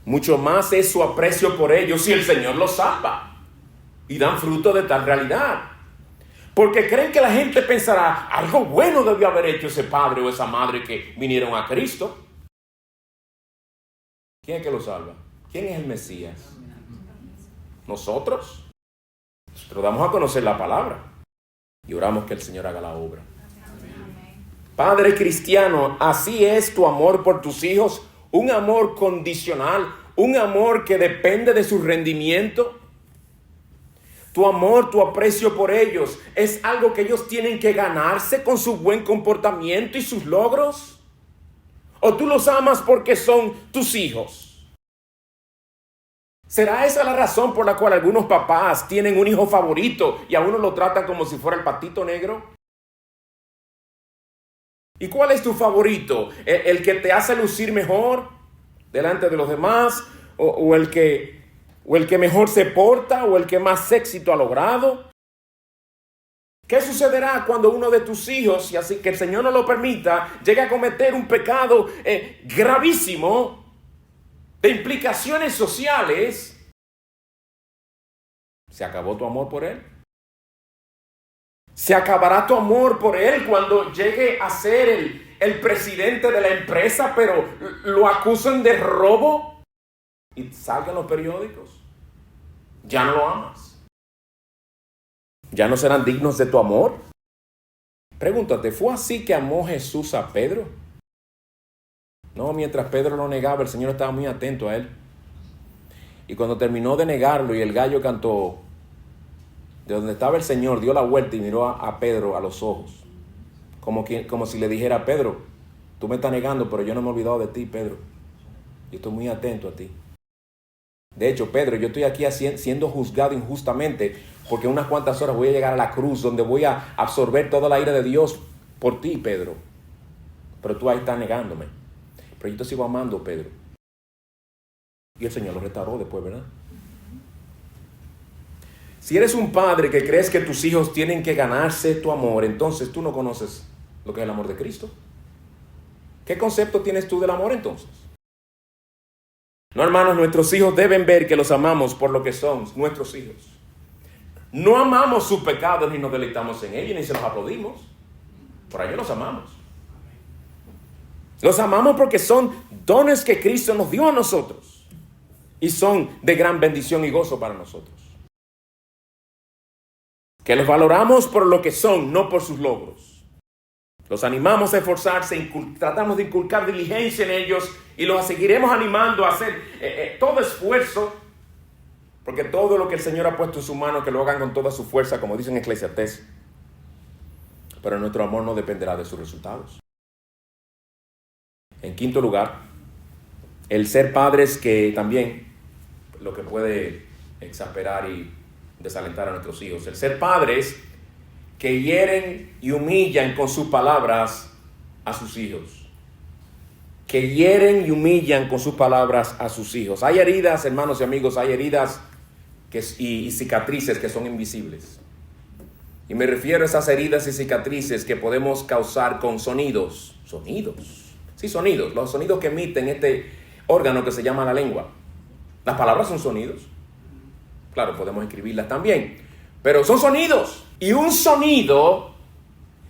mucho más es su aprecio por ellos si el Señor los salva y dan fruto de tal realidad. Porque creen que la gente pensará, algo bueno debió haber hecho ese padre o esa madre que vinieron a Cristo. ¿Quién es que lo salva? ¿Quién es el Mesías? ¿Nosotros? Nosotros damos a conocer la palabra y oramos que el Señor haga la obra. Padre cristiano, así es tu amor por tus hijos, un amor condicional, un amor que depende de su rendimiento. Tu amor, tu aprecio por ellos, ¿es algo que ellos tienen que ganarse con su buen comportamiento y sus logros? ¿O tú los amas porque son tus hijos? ¿Será esa la razón por la cual algunos papás tienen un hijo favorito y a uno lo tratan como si fuera el patito negro? ¿Y cuál es tu favorito? ¿El que te hace lucir mejor delante de los demás? ¿O el que mejor se porta? ¿O el que más éxito ha logrado? ¿Qué sucederá cuando uno de tus hijos, y así que el Señor no lo permita, llegue a cometer un pecado gravísimo de implicaciones sociales? ¿Se acabó tu amor por él? ¿Se acabará tu amor por él cuando llegue a ser el presidente de la empresa, pero lo acusan de robo y salgan los periódicos? Ya no lo amas. ¿Ya no serán dignos de tu amor? Pregúntate, ¿fue así que amó Jesús a Pedro? No, mientras Pedro lo negaba, el Señor estaba muy atento a él. Y cuando terminó de negarlo y el gallo cantó, de donde estaba el Señor, dio la vuelta y miró a Pedro a los ojos. Como si le dijera, Pedro, tú me estás negando, pero yo no me he olvidado de ti, Pedro. Yo estoy muy atento a ti. De hecho, Pedro, yo estoy aquí siendo juzgado injustamente porque en unas cuantas horas voy a llegar a la cruz donde voy a absorber toda la ira de Dios por ti, Pedro. Pero tú ahí estás negándome. Pero yo te sigo amando, Pedro. Y el Señor lo restauró después, ¿verdad? Si eres un padre que crees que tus hijos tienen que ganarse tu amor, entonces tú no conoces lo que es el amor de Cristo. ¿Qué concepto tienes tú del amor entonces? No, hermanos, nuestros hijos deben ver que los amamos por lo que son nuestros hijos. No amamos sus pecados ni nos deleitamos en ellos ni se los aplaudimos. Por ello los amamos. Los amamos porque son dones que Cristo nos dio a nosotros y son de gran bendición y gozo para nosotros. Que los valoramos por lo que son, no por sus logros. Los animamos a esforzarse, tratamos de inculcar diligencia en ellos y los seguiremos animando a hacer todo esfuerzo, porque todo lo que el Señor ha puesto en su mano, que lo hagan con toda su fuerza, como dice en Eclesiastés. Pero nuestro amor no dependerá de sus resultados. En quinto lugar, el ser padres, que también lo que puede exasperar y desalentar a nuestros hijos. El ser padres que hieren y humillan con sus palabras a sus hijos. Que hieren y humillan con sus palabras a sus hijos. Hay heridas, hermanos y amigos, hay heridas y cicatrices que son invisibles. Y me refiero a esas heridas y cicatrices que podemos causar con sonidos. Sonidos. Sí, sonidos. Los sonidos que emiten este órgano que se llama la lengua. Las palabras son sonidos. Claro, podemos escribirlas también. Pero son sonidos. Y un sonido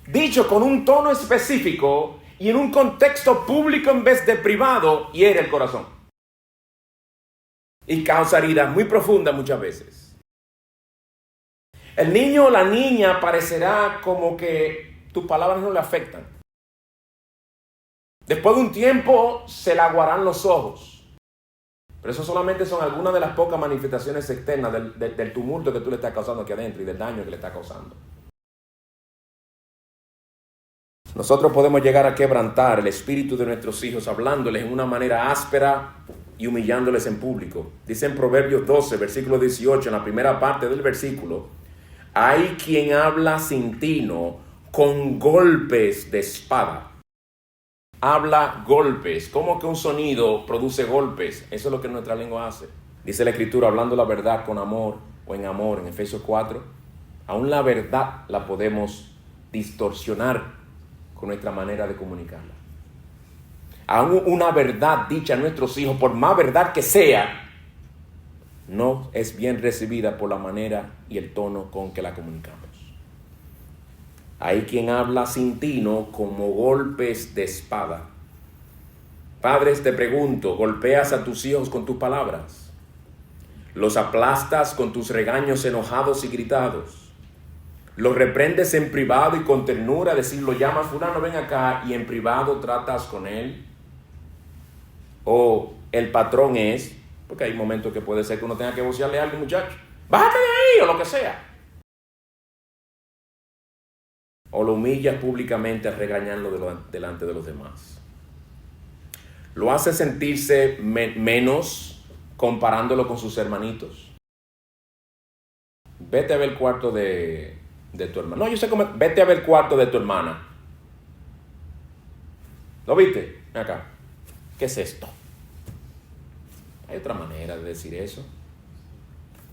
dicho con un tono específico y en un contexto público en vez de privado hiere el corazón. Y causa heridas muy profundas muchas veces. El niño o la niña parecerá como que tus palabras no le afectan. Después de un tiempo se le aguarán los ojos. Pero eso solamente son algunas de las pocas manifestaciones externas del tumulto que tú le estás causando aquí adentro y del daño que le estás causando. Nosotros podemos llegar a quebrantar el espíritu de nuestros hijos hablándoles en una manera áspera y humillándoles en público. Dice en Proverbios 12, versículo 18, en la primera parte del versículo: hay quien habla sin tino con golpes de espada. Habla golpes. ¿Cómo que un sonido produce golpes? Eso es lo que nuestra lengua hace. Dice la Escritura, hablando la verdad con amor o en amor, en Efesios 4, aún la verdad la podemos distorsionar con nuestra manera de comunicarla. Aún una verdad dicha a nuestros hijos, por más verdad que sea, no es bien recibida por la manera y el tono con que la comunicamos. Hay quien habla sin tino como golpes de espada. Padres, te pregunto, ¿golpeas a tus hijos con tus palabras? ¿Los aplastas con tus regaños enojados y gritados? ¿Los reprendes en privado y con ternura? Decirlo, llamas fulano, ven acá, y en privado tratas con él. O el patrón es, porque hay momentos que puede ser que uno tenga que vocearle a alguien, muchacho, bájate de ahí, o lo que sea. O lo humillas públicamente regañándolo delante de los demás. Lo hace sentirse menos comparándolo con sus hermanitos. Vete a ver el cuarto de tu hermana. No, yo sé cómo. Vete a ver el cuarto de tu hermana. ¿Lo viste? Ven acá. ¿Qué es esto? Hay otra manera de decir eso.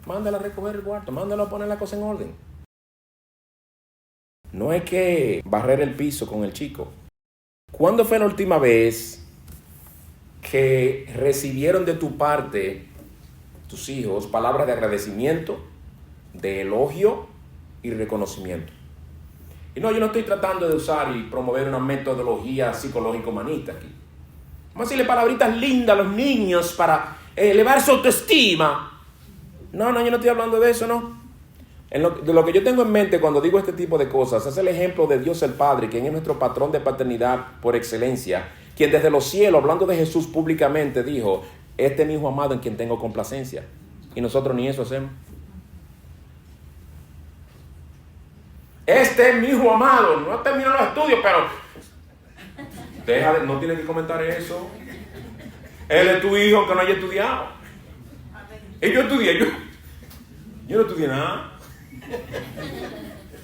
Mándala a recoger el cuarto. Mándala a poner la cosa en orden. No hay que barrer el piso con el chico. ¿Cuándo fue la última vez que recibieron de tu parte, tus hijos, palabras de agradecimiento, de elogio y reconocimiento? Y no, yo no estoy tratando de usar y promover una metodología psicológico-humanista aquí. Vamos a decirle palabritas lindas a los niños para elevar su autoestima. No, yo no estoy hablando de eso, no. De lo que yo tengo en mente cuando digo este tipo de cosas es el ejemplo de Dios el Padre, quien es nuestro patrón de paternidad por excelencia, quien desde los cielos, hablando de Jesús públicamente, dijo: este es mi hijo amado en quien tengo complacencia. Y nosotros ni eso hacemos. Este es mi hijo amado, no terminó los estudios, pero no tienes que comentar eso. Él es tu hijo aunque no haya estudiado. Y yo estudié, yo no estudié nada.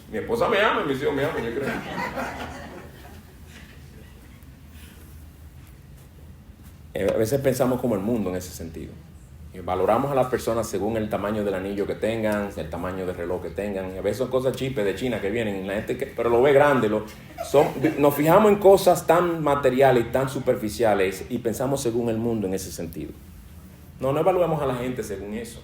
Mi esposa me ama, mis hijos me aman, yo creo. A veces pensamos como el mundo en ese sentido. Valoramos a las personas según el tamaño del anillo que tengan, el tamaño del reloj que tengan. Y a veces son cosas chipes de China que vienen, pero lo ve grande. Nos fijamos en cosas tan materiales y tan superficiales y pensamos según el mundo en ese sentido. No evaluamos a la gente según eso.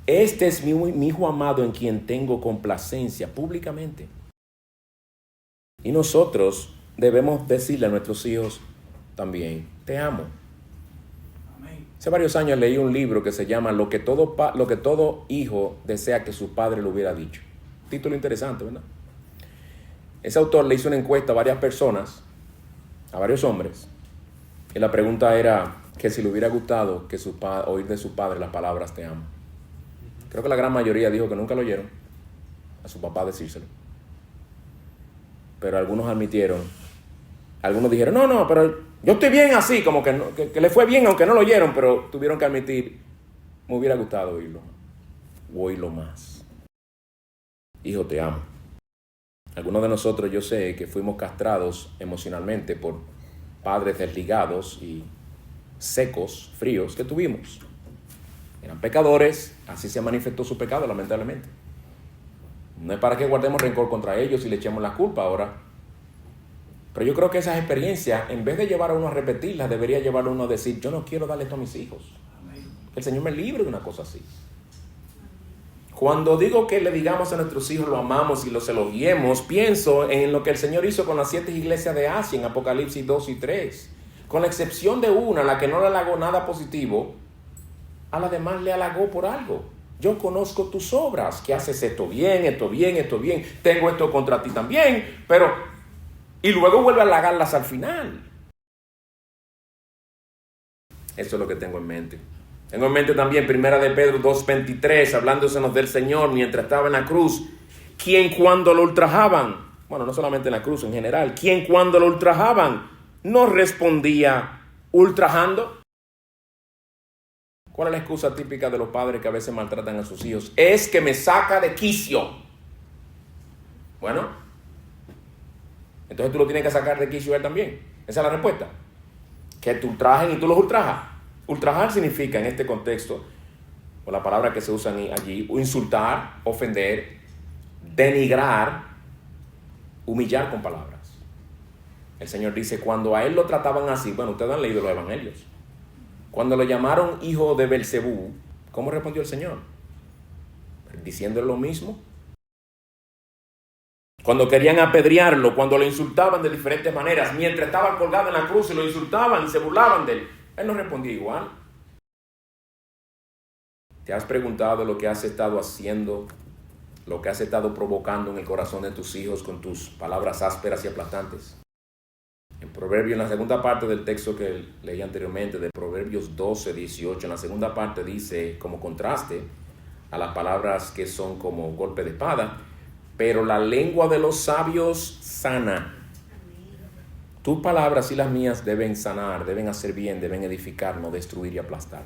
Este es mi hijo amado en quien tengo complacencia públicamente. Y nosotros debemos decirle a nuestros hijos también: te amo. Hace varios años leí un libro que se llama Lo que todo hijo desea que su padre le hubiera dicho. Título interesante, ¿verdad? Ese autor le hizo una encuesta a varias personas, a varios hombres, y la pregunta era que si le hubiera gustado que oír de su padre las palabras te amo. Creo que la gran mayoría dijo que nunca lo oyeron a su papá decírselo. Pero algunos admitieron, algunos dijeron, no, pero yo estoy bien así, como que le fue bien aunque no lo oyeron, pero tuvieron que admitir, me hubiera gustado oírlo más. Hijo, te amo. Algunos de nosotros, yo sé que fuimos castrados emocionalmente por padres desligados y secos, fríos que tuvimos. Eran pecadores, así se manifestó su pecado, lamentablemente. No es para que guardemos rencor contra ellos y le echemos la culpa ahora. Pero yo creo que esas experiencias, en vez de llevar a uno a repetirlas, debería llevar a uno a decir, yo no quiero darle esto a mis hijos. Que el Señor me libre de una cosa así. Cuando digo que le digamos a nuestros hijos lo amamos y los elogiemos, pienso en lo que el Señor hizo con las 7 iglesias de Asia en Apocalipsis 2 y 3. Con la excepción de una, la que no le halagó nada positivo, a la demás le halagó por algo. Yo conozco tus obras, que haces esto bien, tengo esto contra ti también, pero... Y luego vuelve a halagarlas al final. Eso es lo que tengo en mente. Tengo en mente también 1 de Pedro 2:23, hablándosenos del Señor mientras estaba en la cruz, quien cuando lo ultrajaban, bueno, no solamente en la cruz, en general, quien cuando lo ultrajaban no respondía ultrajando. ¿Cuál es la excusa típica de los padres que a veces maltratan a sus hijos? Es que me saca de quicio. Bueno, entonces tú lo tienes que sacar de quicio a él también. Esa es la respuesta. Que te ultrajen y tú los ultrajas. Ultrajar significa en este contexto, o la palabra que se usa allí, insultar, ofender, denigrar, humillar con palabras. El Señor dice, cuando a él lo trataban así, bueno, ustedes han leído los evangelios. Cuando lo llamaron hijo de Belcebú, ¿cómo respondió el Señor? Diciéndole lo mismo. Cuando querían apedrearlo, cuando lo insultaban de diferentes maneras, mientras estaba colgado en la cruz y lo insultaban y se burlaban de él, él no respondía igual. ¿Te has preguntado lo que has estado haciendo, lo que has estado provocando en el corazón de tus hijos con tus palabras ásperas y aplastantes? En Proverbios, en la segunda parte del texto que leí anteriormente, de Proverbios 12:18, en la segunda parte dice, como contraste a las palabras que son como golpe de espada, pero la lengua de los sabios sana. Tus palabras y las mías deben sanar, deben hacer bien, deben edificar, no destruir y aplastar.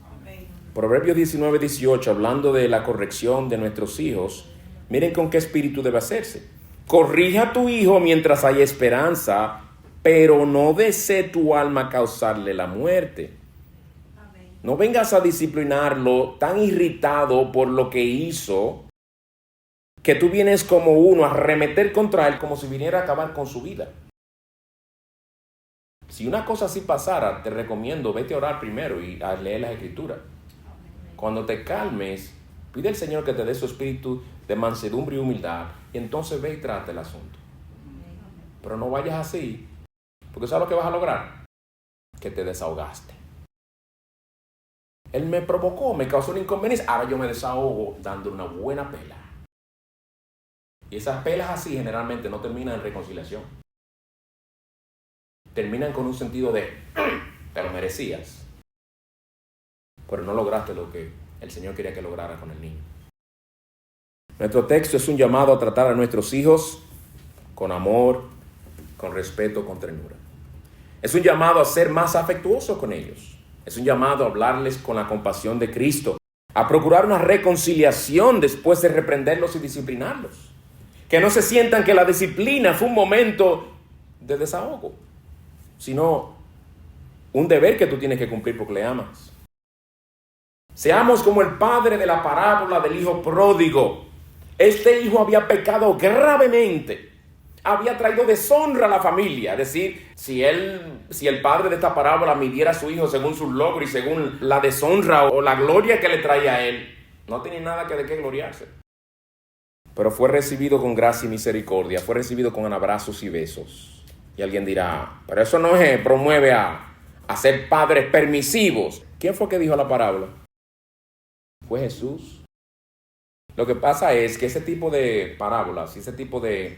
Amén. Proverbios 19:18, hablando de la corrección de nuestros hijos, miren con qué espíritu debe hacerse. Corrija a tu hijo mientras hay esperanza, pero no desee tu alma causarle la muerte. Amén. No vengas a disciplinarlo tan irritado por lo que hizo, que tú vienes como uno a arremeter contra él como si viniera a acabar con su vida. Si una cosa así pasara, te recomiendo, vete a orar primero y a leer las Escrituras. Cuando te calmes, pide al Señor que te dé su espíritu de mansedumbre y humildad, y entonces ve y trata el asunto. Pero no vayas así, porque ¿sabes lo que vas a lograr? Que te desahogaste. Él me provocó, me causó una inconveniencia, ahora yo me desahogo dando una buena pela. Y esas pelas así generalmente no terminan en reconciliación. Terminan con un sentido de, te lo merecías, pero no lograste lo que el Señor quería que lograra con el niño. Nuestro texto es un llamado a tratar a nuestros hijos con amor, con respeto, con ternura. Es un llamado a ser más afectuosos con ellos. Es un llamado a hablarles con la compasión de Cristo, a procurar una reconciliación después de reprenderlos y disciplinarlos. Que no se sientan que la disciplina fue un momento de desahogo, sino un deber que tú tienes que cumplir porque le amas. Seamos como el padre de la parábola del hijo pródigo. Este hijo había pecado gravemente, había traído deshonra a la familia. Es decir, si el padre de esta parábola midiera a su hijo según sus logros y según la deshonra o la gloria que le traía a él, no tenía nada de qué gloriarse. Pero fue recibido con gracia y misericordia, fue recibido con abrazos y besos. Y alguien dirá, pero eso no promueve a ser padres permisivos. ¿Quién fue que dijo la parábola? Fue Jesús. Lo que pasa es que ese tipo de parábolas y ese tipo de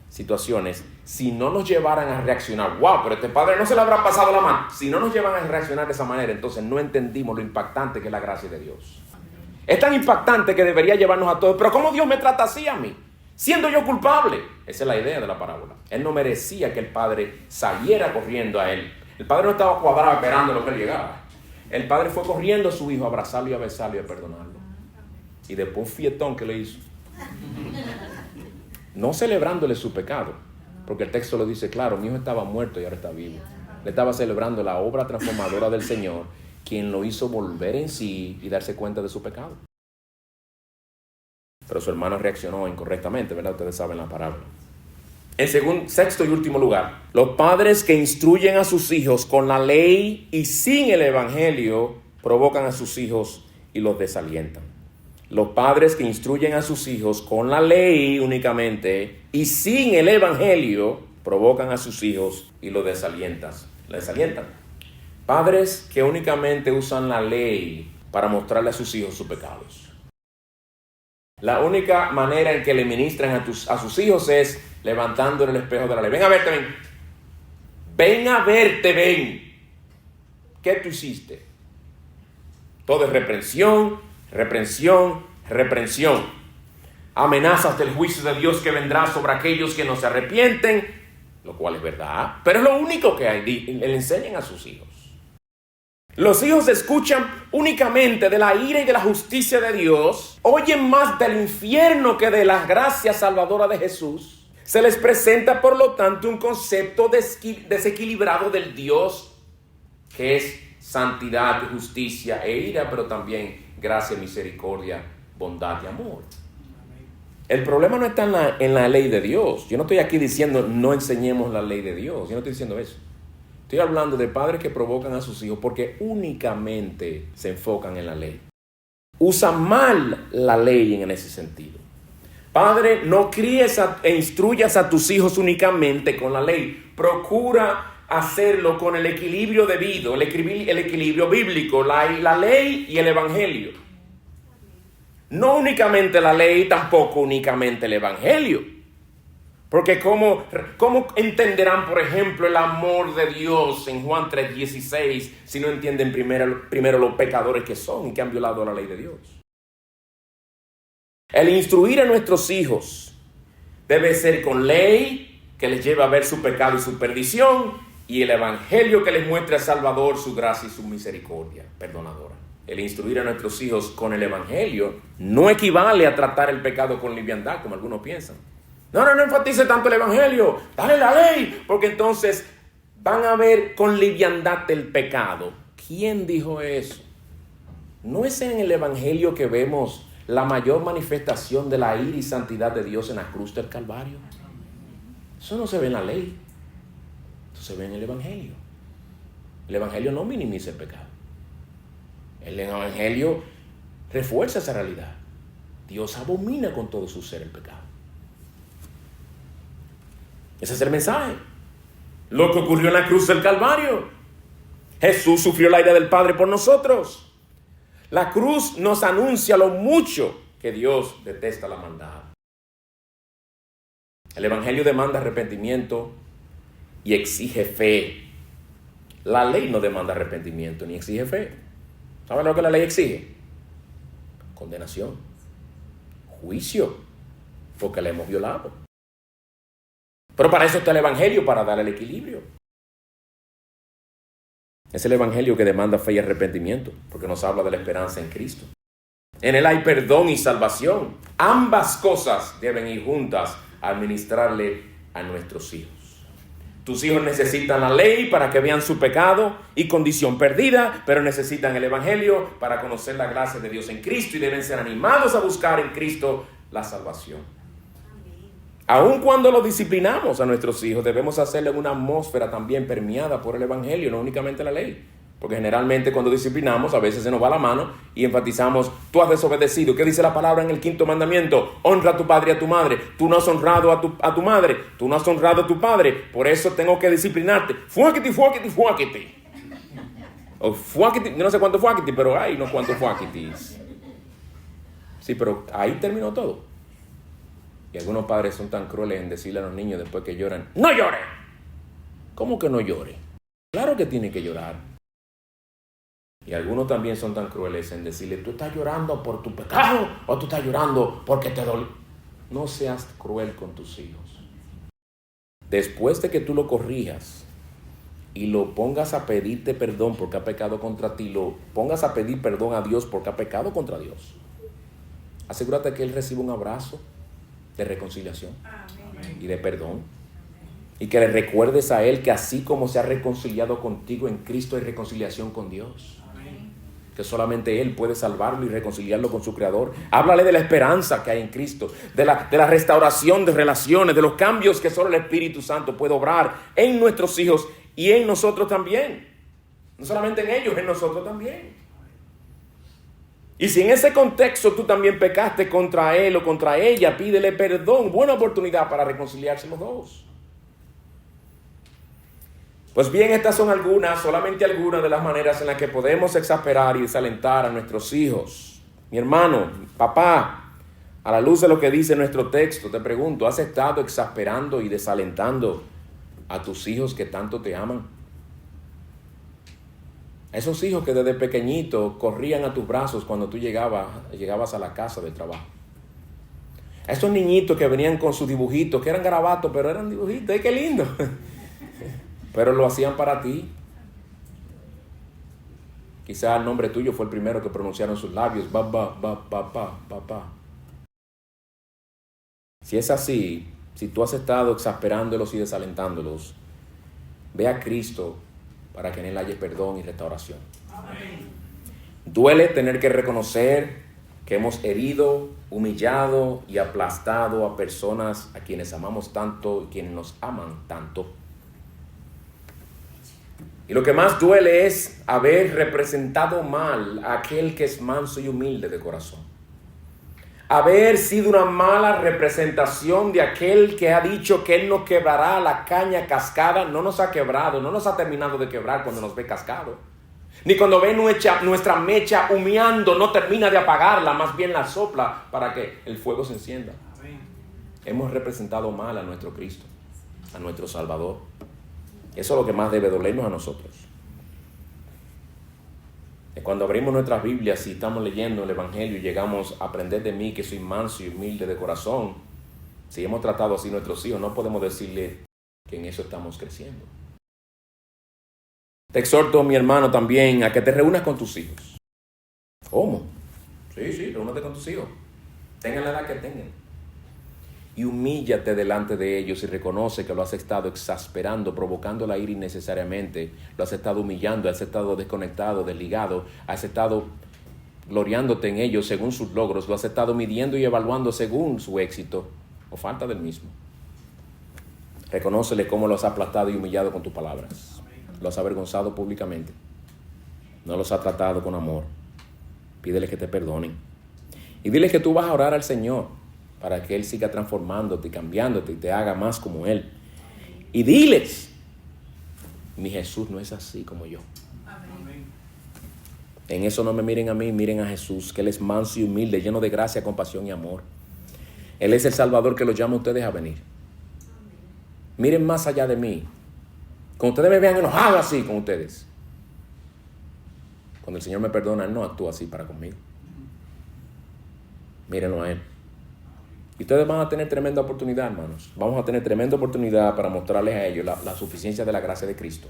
situaciones, si no nos llevaran a reaccionar, wow, pero este padre no se le habrá pasado la mano. Si no nos llevan a reaccionar de esa manera, entonces no entendimos lo impactante que es la gracia de Dios. Es tan impactante que debería llevarnos a todos. Pero ¿cómo Dios me trata así a mí? Siendo yo culpable. Esa es la idea de la parábola. Él no merecía que el padre saliera corriendo a él. El padre no estaba cuadrado esperando lo que él llegara. El padre fue corriendo a su hijo a abrazarlo y a besarlo y a perdonarlo. Y después un fietón que le hizo. No celebrándole su pecado, porque el texto lo dice claro, mi hijo estaba muerto y ahora está vivo. Le estaba celebrando la obra transformadora del Señor, quien lo hizo volver en sí y darse cuenta de su pecado. Pero su hermano reaccionó incorrectamente, ¿verdad? Ustedes saben la parábola. En sexto y último lugar, los padres que instruyen a sus hijos con la ley y sin el evangelio provocan a sus hijos y los desalientan. Los padres que instruyen a sus hijos con la ley únicamente y sin el evangelio provocan a sus hijos y los desalientan. Padres que únicamente usan la ley para mostrarle a sus hijos sus pecados. La única manera en que le ministran a sus hijos es levantándole el espejo de la ley. Ven a verte, ven. Ven a verte, ven. ¿Qué tú hiciste? Todo es reprensión, reprensión, reprensión. Amenazas del juicio de Dios que vendrá sobre aquellos que no se arrepienten, lo cual es verdad, pero es lo único que le enseñan a sus hijos. Los hijos escuchan únicamente de la ira y de la justicia de Dios, oyen más del infierno que de la gracia salvadora de Jesús. Se les presenta, por lo tanto, un concepto desequilibrado del Dios que es santidad, justicia e ira, pero también gracia, misericordia, bondad y amor. El problema no está en la ley de Dios. Yo no estoy aquí diciendo no enseñemos la ley de Dios. Yo no estoy diciendo eso. Estoy hablando de padres que provocan a sus hijos porque únicamente se enfocan en la ley. Usan mal la ley en ese sentido. Padre, no críes e instruyas a tus hijos únicamente con la ley. Procura hacerlo con el equilibrio debido, el equilibrio bíblico, la ley y el evangelio. No únicamente la ley, tampoco únicamente el evangelio. Porque ¿cómo entenderán, por ejemplo, el amor de Dios en Juan 3:16 si no entienden primero los pecadores que son y que han violado la ley de Dios? El instruir a nuestros hijos debe ser con ley que les lleve a ver su pecado y su perdición, y el evangelio que les muestre al Salvador su gracia y su misericordia perdonadora. El instruir a nuestros hijos con el evangelio no equivale a tratar el pecado con liviandad, como algunos piensan. No enfatice tanto el evangelio, dale la ley, porque entonces van a ver con liviandad el pecado. ¿Quién dijo eso? ¿No es en el evangelio que vemos la mayor manifestación de la ira y santidad de Dios en la cruz del Calvario? Eso no se ve en la ley, eso se ve en el evangelio. El evangelio no minimiza el pecado. El evangelio refuerza esa realidad. Dios abomina con todo su ser el pecado. Ese es el mensaje. Lo que ocurrió en la cruz del Calvario. Jesús sufrió la ira del Padre por nosotros. La cruz nos anuncia lo mucho que Dios detesta la maldad. El evangelio demanda arrepentimiento y exige fe. La ley no demanda arrepentimiento ni exige fe. ¿Saben lo que la ley exige? Condenación, juicio, porque la hemos violado. Pero para eso está el evangelio, para dar el equilibrio. Es el evangelio que demanda fe y arrepentimiento, porque nos habla de la esperanza en Cristo. En él hay perdón y salvación. Ambas cosas deben ir juntas a administrarle a nuestros hijos. Tus hijos necesitan la ley para que vean su pecado y condición perdida, pero necesitan el evangelio para conocer la gracia de Dios en Cristo y deben ser animados a buscar en Cristo la salvación. Aun cuando lo disciplinamos a nuestros hijos, debemos hacerlo en una atmósfera también permeada por el evangelio, no únicamente la ley. Porque generalmente cuando disciplinamos, a veces se nos va la mano y enfatizamos, tú has desobedecido. ¿Qué dice la palabra en el 5º mandamiento? Honra a tu padre y a tu madre. Tú no has honrado a tu madre. Tú no has honrado a tu padre. Por eso tengo que disciplinarte. Fuáquete. O fuaquiti, no sé cuánto fuaquiti, pero hay unos cuantos fuaquitis. Sí, pero ahí terminó todo. Y algunos padres son tan crueles en decirle a los niños después que lloran, ¡no llore! ¿Cómo que no llore? Claro que tiene que llorar. Y algunos también son tan crueles en decirle, tú estás llorando por tu pecado o tú estás llorando porque te dolió. No seas cruel con tus hijos. Después de que tú lo corrijas y lo pongas a pedirte perdón porque ha pecado contra ti, lo pongas a pedir perdón a Dios porque ha pecado contra Dios, asegúrate que él reciba un abrazo de reconciliación y de perdón. Y que le recuerdes a él que así como se ha reconciliado contigo en Cristo, hay reconciliación con Dios. Que solamente él puede salvarlo y reconciliarlo con su Creador. Háblale de la esperanza que hay en Cristo, de la restauración de relaciones, de los cambios que solo el Espíritu Santo puede obrar en nuestros hijos y en nosotros también. No solamente en ellos, en nosotros también. Y si en ese contexto tú también pecaste contra él o contra ella, pídele perdón, buena oportunidad para reconciliarse los dos. Pues bien, estas son solamente algunas de las maneras en las que podemos exasperar y desalentar a nuestros hijos. Mi hermano, papá, a la luz de lo que dice nuestro texto, te pregunto, ¿has estado exasperando y desalentando a tus hijos que tanto te aman? Esos hijos que desde pequeñito corrían a tus brazos cuando tú llegabas a la casa del trabajo. Esos niñitos que venían con sus dibujitos, que eran garabatos, pero eran dibujitos, ¡ay, qué lindo! Pero lo hacían para ti. Quizá el nombre tuyo fue el primero que pronunciaron sus labios. Papá. Si es así, si tú has estado exasperándolos y desalentándolos, ve a Cristo para que en él haya perdón y restauración. Amén. Duele tener que reconocer que hemos herido, humillado y aplastado a personas a quienes amamos tanto y quienes nos aman tanto. Y lo que más duele es haber representado mal a aquel que es manso y humilde de corazón. Haber sido una mala representación de aquel que ha dicho que él nos quebrará la caña cascada. No nos ha quebrado, no nos ha terminado de quebrar cuando nos ve cascado. Ni cuando ve nuestra mecha humeando, no termina de apagarla, más bien la sopla para que el fuego se encienda. Amén. Hemos representado mal a nuestro Cristo, a nuestro Salvador. Eso es lo que más debe dolernos a nosotros. Cuando abrimos nuestras Biblias y estamos leyendo el Evangelio y llegamos a aprender de mí que soy manso y humilde de corazón, si hemos tratado así a nuestros hijos, no podemos decirle que en eso estamos creciendo. Te exhorto, mi hermano, también a que te reúnas con tus hijos. ¿Cómo? Sí, reúnate con tus hijos. Tengan la edad que tengan. Y humíllate delante de ellos y reconoce que lo has estado exasperando, provocando la ira innecesariamente. Lo has estado humillando, has estado desconectado, desligado, has estado gloriándote en ellos según sus logros, lo has estado midiendo y evaluando según su éxito o falta del mismo. Reconócele cómo los has aplastado y humillado con tus palabras. Los has avergonzado públicamente. No los has tratado con amor. Pídele que te perdonen. Y dile que tú vas a orar al Señor para que Él siga transformándote y cambiándote y te haga más como Él. Y diles, mi Jesús no es así como yo. Amén. En eso no me miren a mí, miren a Jesús, que Él es manso y humilde, lleno de gracia, compasión y amor. Él es el Salvador que los llama a ustedes a venir. Miren más allá de mí. Cuando ustedes me vean enojado así con ustedes, cuando el Señor me perdona, Él no actúa así para conmigo. Mírenlo a Él. Y ustedes van a tener tremenda oportunidad, hermanos. Vamos a tener tremenda oportunidad para mostrarles a ellos la suficiencia de la gracia de Cristo.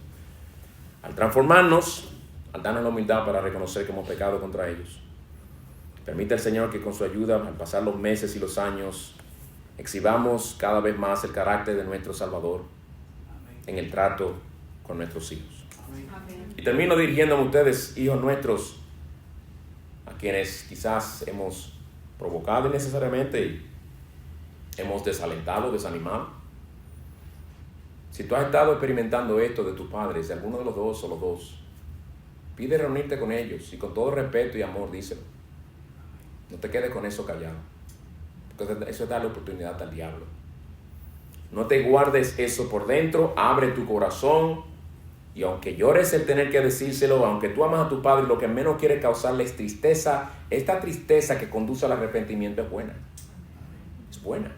Al transformarnos, al darnos la humildad para reconocer que hemos pecado contra ellos. Permite al Señor que con su ayuda, al pasar los meses y los años, exhibamos cada vez más el carácter de nuestro Salvador en el trato con nuestros hijos. Amén. Y termino dirigiéndome a ustedes, hijos nuestros, a quienes quizás hemos provocado innecesariamente y hemos desalentado, desanimado. Si tú has estado experimentando esto de tus padres, de alguno de los dos o los dos, pide reunirte con ellos y con todo respeto y amor díselo. No te quedes con eso callado, porque eso es darle oportunidad al diablo. No te guardes eso por dentro, abre tu corazón Y aunque llores el tener que decírselo, aunque tú amas a tu padre, lo que menos quiere causarle es tristeza. Esta tristeza que conduce al arrepentimiento es buena. Es buena.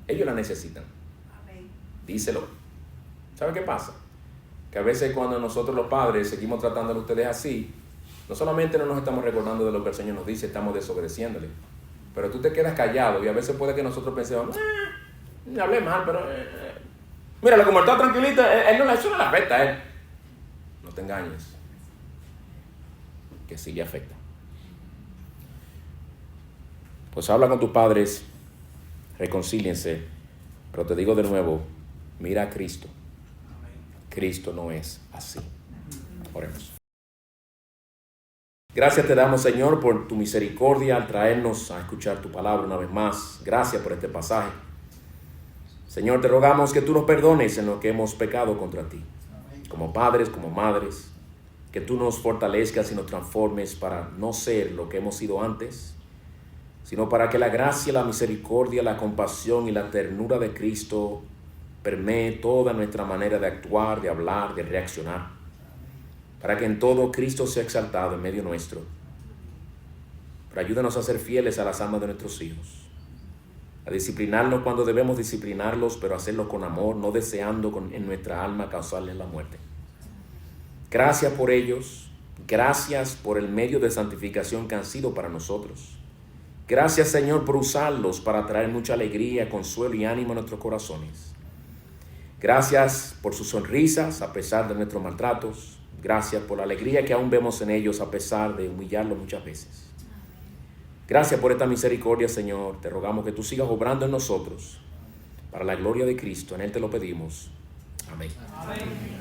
Ellos la necesitan. Díselo. ¿Sabe qué pasa? Que a veces cuando nosotros los padres seguimos tratando a ustedes así, no solamente no nos estamos recordando de lo que el Señor nos dice, estamos desobedeciéndole. Pero tú te quedas callado y a veces puede que nosotros pensemos, me hablé mal, pero míralo como él está tranquilito, eso no le afecta a él. No te engañes, que sí le afecta. Pues habla con tus padres, reconcíliense, pero te digo de nuevo, mira a Cristo. Cristo no es así. Oremos. Gracias te damos, Señor, por tu misericordia al traernos a escuchar tu palabra una vez más. Gracias por este pasaje. Señor, te rogamos que tú nos perdones en lo que hemos pecado contra ti. Como padres, como madres, que tú nos fortalezcas y nos transformes para no ser lo que hemos sido antes, sino para que la gracia, la misericordia, la compasión y la ternura de Cristo permee toda nuestra manera de actuar, de hablar, de reaccionar, para que en todo Cristo sea exaltado en medio nuestro. Pero ayúdanos a ser fieles a las almas de nuestros hijos, a disciplinarlos cuando debemos disciplinarlos, pero hacerlo con amor, no deseando en nuestra alma causarles la muerte. Gracias por ellos, gracias por el medio de santificación que han sido para nosotros. Gracias, Señor, por usarlos para traer mucha alegría, consuelo y ánimo a nuestros corazones. Gracias por sus sonrisas a pesar de nuestros maltratos. Gracias por la alegría que aún vemos en ellos a pesar de humillarlos muchas veces. Gracias por esta misericordia, Señor. Te rogamos que tú sigas obrando en nosotros para la gloria de Cristo. En Él te lo pedimos. Amén. Amén.